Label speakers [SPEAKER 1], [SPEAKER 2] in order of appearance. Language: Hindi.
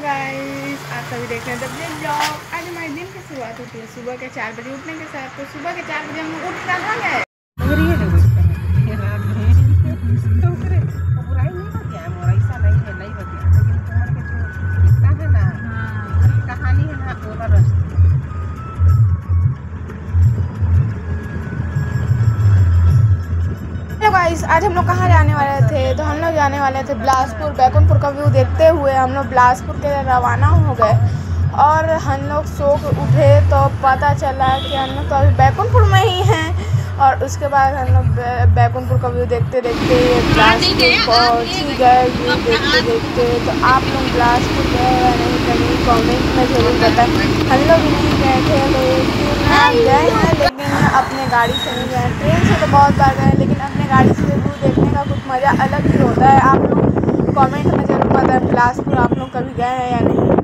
[SPEAKER 1] गाइस, आप सभी देख रहे हैं द ब्लॉग। आज हमारे दिन की शुरुआत होती है सुबह के 4 बजे उठने के साथ। तो सुबह के 4 बजे हम लोग उठ कहाँ गए? हेलो गाइस, आज हम लोग कहाँ जाने वाले थे? तो हम लोग जाने वाले थे बिलासपुर। बैकुंठपुर का व्यू देखते हुए हम लोग बिलासपुर के रवाना हो गए। और हम लोग सो के उठे तो पता चला कि हम लोग तो अभी बैकुंठपुर में ही हैं। और उसके बाद हम लोग बैकुंठपुर का व्यू देखते देखते बिलासपुर पहुँच ही गए। व्यू देखते देखते तो आप लोग बिलासपुर गए या नहीं कहीं कमेंट में ज़रूर बताएं। हम लोग नहीं गए थे तो गए हैं, लेकिन अपने गाड़ी से नहीं गए। ट्रेन से तो बहुत बार गए, लेकिन अपने गाड़ी से व्यू देखने का कुछ मज़ा अलग ही होता है। आप लोग कमेंट में ज़रूर बताएं बिलासपुर आप लोग कभी गए हैं या नहीं।